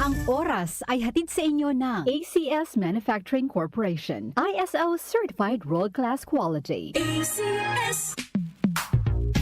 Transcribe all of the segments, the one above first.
Ang oras ay hatid sa inyo ng ACS Manufacturing Corporation. ISO Certified World-Class Quality. ACS.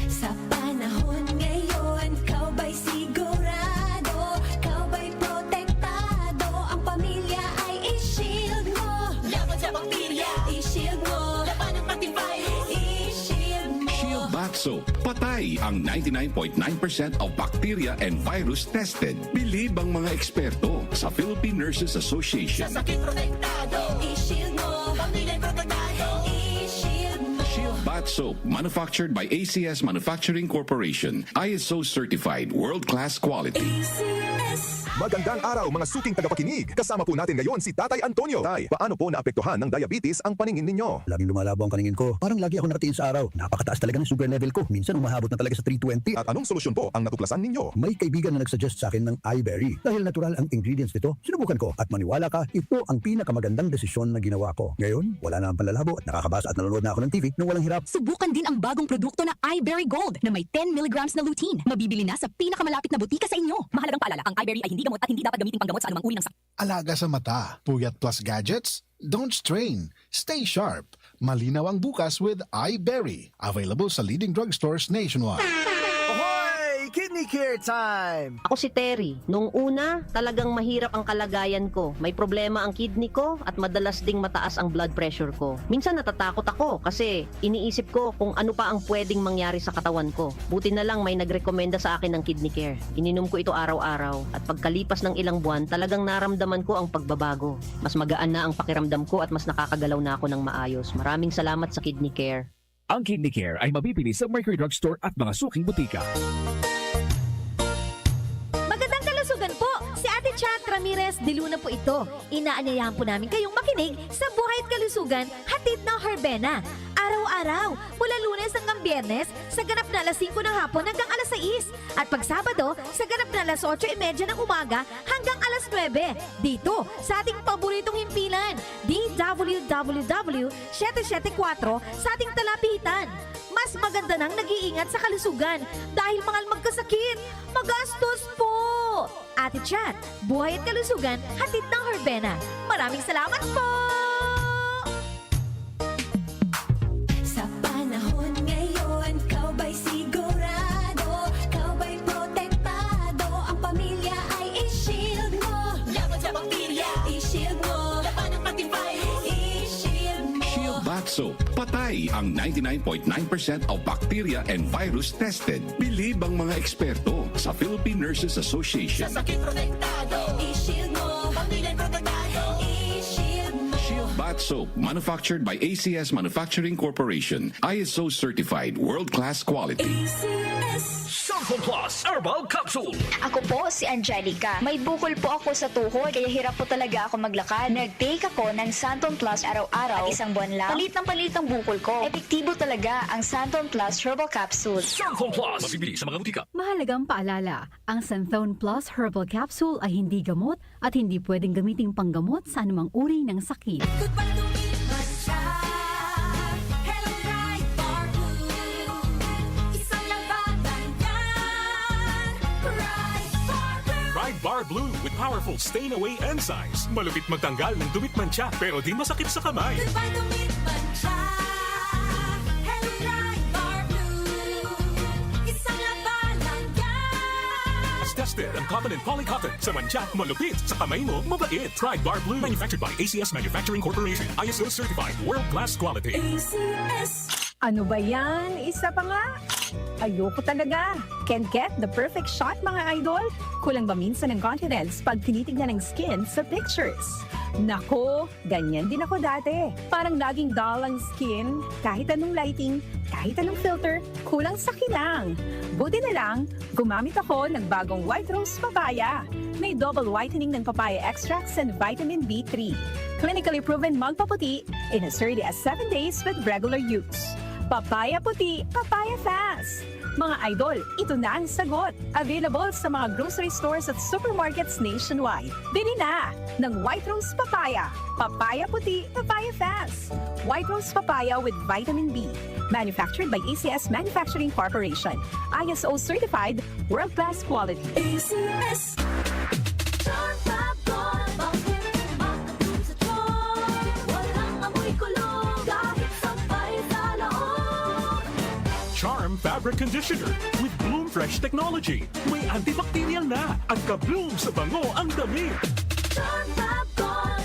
Sa panahon ngayon, kau ba'y sigurado? Kau ba'y protektado? Ang pamilya ay i-shield mo. Laban sa bakterya, i-shield mo. Laban ng pati virus, i-shield mo. Shield Bath Soap. Patay ang 99.9% of bacteria and virus tested. Bilib ang mga eksperto sa Philippine Nurses Association. Sa sakit protektado, i-shield mo. Pamilya protektado, i-shield mo. Shield Bath Soap, manufactured by ACS Manufacturing Corporation. ISO certified, world-class quality. ACS. Magandang araw mga suking tagapakinig. Kasama po natin ngayon si Tatay Antonio. Tay, paano po naapektuhan ng diabetes ang paningin ninyo? Laging lumalabo ang paningin ko. Parang lagi ako nakatingin sa araw. Napakataas talaga ng sugar level ko. Minsan umahabot na talaga sa 320. At anong solusyon po ang natuklasan ninyo? May kaibigan na nagsuggest sa akin ng iBerry. Dahil natural ang ingredients nito, sinubukan ko. At maniwala ka, ito ang pinakamagandang desisyon na ginawa ko. Ngayon, wala na ang panlalabo at nakakabasa at nanonood na ako ng TV nang walang hirap. Subukan din ang bagong produkto na iBerry Gold na may 10 mg na lutein. Mabibili na sa pinakamalapit na butika sa inyo. Mahalagang paalala, ang iBerry ay hindi gamot at hindi dapat gamitin panggamot sa anumang uri ng sakit. Alaga sa mata, puyat plus gadgets? Don't strain. Stay sharp. Malinaw ang bukas with iBerry. Available sa leading drugstores nationwide. Ahoy! Kidney Care time! Ako si Terry. Nung una, talagang mahirap ang kalagayan ko. May problema ang kidney ko at madalas ding mataas ang blood pressure ko. Minsan natatakot ako kasi iniisip ko kung ano pa ang pwedeng mangyari sa katawan ko. Buti na lang may nagrekomenda sa akin ng Kidney Care. Ininom ko ito araw-araw at pagkalipas ng ilang buwan, talagang naramdaman ko ang pagbabago. Mas magaan na ang pakiramdam ko at mas nakakagalaw na ako ng maayos. Maraming salamat sa Kidney Care. Ang Kidney Care ay mabibili sa Mercury Drugstore at mga suking butika. Magandang kalusugan po! Si Ate Chat Ramirez de Luna po ito. Inaanyayahan po namin kayong makinig sa Buhay at Kalusugan, hatid ng Herbena. Araw-araw, mula Lunes hanggang Biyernes, sa ganap na alas 5 ng hapon hanggang alas 6. At pag Sabado, sa ganap na alas 8:30 ng umaga hanggang alas 9. Dito, sa ating paboritong himpilan, DWWW 774 sa ating talapitan. Mas maganda nang nag-iingat sa kalusugan dahil mahal magkasakit. Magastos po! Ate Chat, Buhay at Kalusugan, hatid ng Herbena. Maraming salamat po! Sa panahon ngayon, kau ba'y sigurado? Kau ba'y protektado? Ang pamilya ay i-shield mo. Laban sa bakterya, i-shield mo. Laban ng pati virus, i-shield mo. Shield Bath Soap. Patay ang 99.9% of bacteria and virus tested. Bilib ang mga eksperto sa Philippine Nurses Association. Sa sakit protektado, i-shield mo. Pamilya protektado, i-shield mo. Shield Bath Soap, manufactured by ACS Manufacturing Corporation. ISO certified, world-class quality. ACS. Santon Plus Herbal Capsule. Ako po si Angelica. May bukol po ako sa tuhod kaya hirap po talaga ako maglakad. Nag-take ako ng Santon Plus araw-araw at isang buwan lang. Palit ang bukol ko. Epektibo talaga ang Santon Plus Herbal Capsule. Santon Plus. Mabibili sa mga butika. Mahalagang paalala, ang Santhone Plus Herbal Capsule ay hindi gamot at hindi pwedeng gamiting panggamot sa anumang uri ng sakit. Goodbye to me, Masya. Hello, right bar blue. Isang labanan yan. Right bar blue. Ride Bar Blue with powerful stain-away enzymes. Malupit magtanggal ng dumit mancha pero di masakit sa kamay. Goodbye to me, Masya. Hello, right bar blue. Isang labanan yan. As tested ang cotton and polycotton. Sa mancha, malupit. Sa kamay mo, mabait. Ride Bar Blue. Manufactured by ACS Manufacturing Corporation. ISO certified. World-class quality. ACS. Ano ba yan? Isa pa nga? Ayoko talaga. Can't get the perfect shot, mga idol? Kulang ba minsan ng confidence pag tinitignan ng skin sa pictures? Nako, ganyan din ako dati. Parang laging dull ang skin, kahit anong lighting, kahit anong filter, kulang sa kinang. Buti na lang, gumamit ako ng bagong White Rose Papaya. May double whitening ng papaya extracts and vitamin B3. Clinically proven magpaputi in as early as 7 days with regular use. Papaya puti, papaya fast. Mga idol, ito na ang sagot. Available sa mga grocery stores at supermarkets nationwide. Bili na ng White Rose Papaya. Papaya puti, papaya fast. White Rose Papaya with vitamin B. Manufactured by ACS Manufacturing Corporation. ISO certified, world-class quality. ACS. Fabric Conditioner with Bloom Fresh Technology. May antibacterial na at ka-bloom sa bango ang damit. Charm Fab Gold,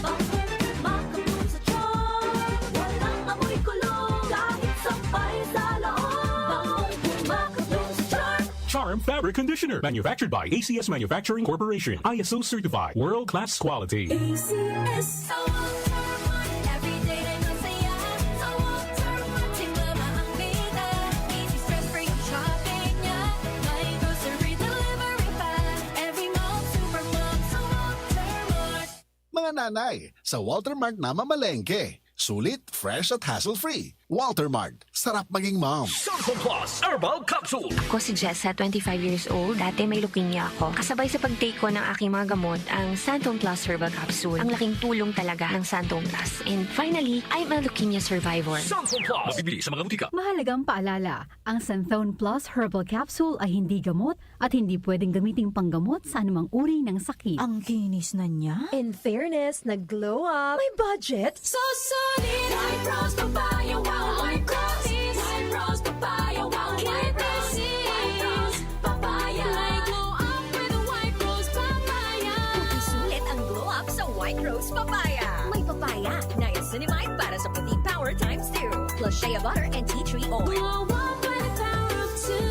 makabloom sa charm. Walang amoy kulong, kahit sampay sa loob. Makabloom sa charm. Charm Fabric Conditioner. Manufactured by ACS Manufacturing Corporation. ISO certified. World-class quality. ACS. Sa Walter Mart, everyday rin ang saya. Sa Walter Mart, tingnan ang bida. Easy stress-free ang shopping niya. May grocery delivery pa. Every mall, supermall, sa Walter Mart. Mga nanay, sa Walter Mart na mamalengke. Sulit, fresh at hassle-free. Walter Mart, sarap maging mom. Santon Plus Herbal Capsule. Ako si Jessa, 25 years old. Dati may leukemia ako. Kasabay sa pag-take ko ng aking mga gamot, ang Santon Plus Herbal Capsule. Ang laking tulong talaga ng Santon Plus. And finally, I'm a leukemia survivor. Santon Plus. Mabibili sa mga butika. Mahalagang paalala, ang Santhone Plus Herbal Capsule ay hindi gamot at hindi pwedeng gamiting panggamot sa anumang uri ng sakit. Ang kinis na niya. In fairness, nag-glow up. May budget. So solid, White Rose Papaya, wow, White Roses. White Rose Papaya, wow, White Roses. White Rose Papaya, like glow up with a White Rose Papaya. Sulit ang glow up sa White Rose Papaya. May papaya, niacinamide para sa puti power times 2. Plus shea butter and tea tree oil. Glow up with the power of two.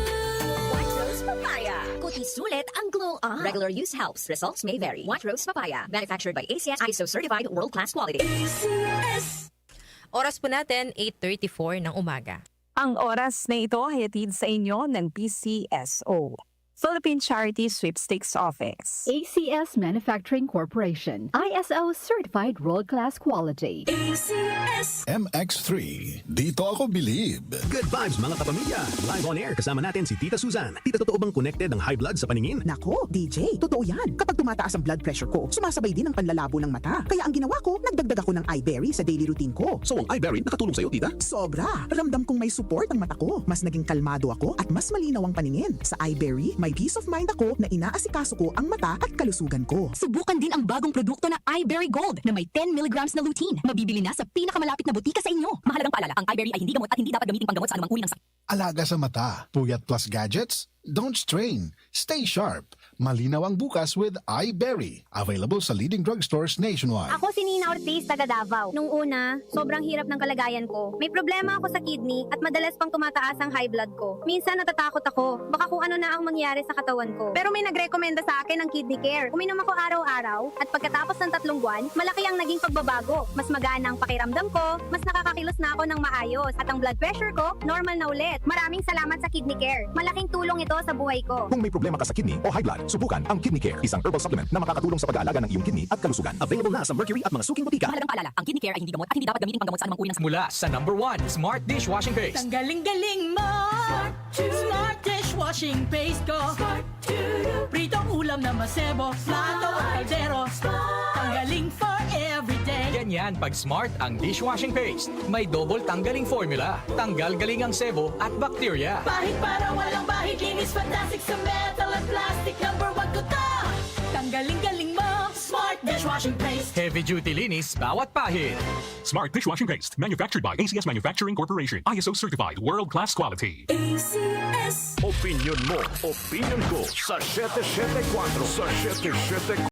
White Rose Papaya. Kuti sulit ang glow up. Regular use helps. Results may vary. White Rose Papaya. Manufactured by ACS ISO certified world-class quality. ACS. Oras po natin, 8:34 ng umaga. Ang oras na ito ay hatid sa inyo ng PCSO, Philippine Charity Sweepstakes Office. ACS Manufacturing Corporation, ISO certified world-class quality. ACS. MX3, dito ako believe. Good vibes mga kapamilya. Live on air kasama natin si Tita Susan. Tita, totoo bang connected ang high blood sa paningin? Nako, DJ, totoo yan. Kapag tumataas ang blood pressure ko, sumasabay din ang panlalabo ng mata. Kaya ang ginawa ko, nagdagdag ako ng iBerry sa daily routine ko. So ang iBerry nakatulong sa'yo, Tita? Sobra! Ramdam kong may support ang mata ko. Mas naging kalmado ako at mas malinaw ang paningin. Sa iBerry, may peace of mind ako na inaasikaso ko ang mata at kalusugan ko. Subukan din ang bagong produkto na iBerry Gold na may 10 milligrams na lutein. Mabibili na sa pinakamalapit na butika sa inyo. Mahalagang paalala, ang iBerry ay hindi gamot at hindi dapat gamiting panggamot sa anumang uri ng sakit. Alaga sa mata. Puyat plus gadgets? Don't strain. Stay sharp. Malinaw ang bukas with iBerry. Available sa leading drugstores nationwide. Ako si Nina Ortiz, taga Davao. Nung una, sobrang hirap ng kalagayan ko. May problema ako sa kidney at madalas pang tumataas ang high blood ko. Minsan natatakot ako, baka kung ano na ang mangyari sa katawan ko. Pero may nagrekomenda sa akin ng Kidney Care. Uminom ako araw-araw at pagkatapos ng 3 buwan, malaki ang naging pagbabago. Mas magana ang pakiramdam ko, mas nakakakilos na ako ng maayos at ang blood pressure ko, normal na ulit. Maraming salamat sa Kidney Care. Malaking tulong ito sa buhay ko. Kung may problema ka sa kidney o high blood, subukan ang Kidney Care, isang herbal supplement na makakatulong sa pag-aalaga ng iyong kidney at kalusugan. Available na sa Mercury at mga suking butika. Mahalagang paalala, ang Kidney Care ay hindi gamot at hindi dapat gamiting panggamot sa anumang uri ng sakit. Mula sa number 1, Smart Dishwashing Paste. Ang galing-galing mo. Smart dishwashing paste ko. Smart pritong ulam na masebo. Plato o kaldero. Tanggaling for everyday. Ganyan pag Smart ang dishwashing paste. May double tanggaling formula. Tanggal galing ang sebo at bacteria. Bahid para walang bahid. Linis fantastic sa metal at plastic. Number 1 ko to. Tanggaling-galing mo. Smart dishwashing paste. Heavy duty linis bawat pahid. Smart Dishwashing Paste. Manufactured by ACS Manufacturing Corporation. ISO certified. World-class quality. ACS. Opinion mo, opinion ko sa 774. Sa 774.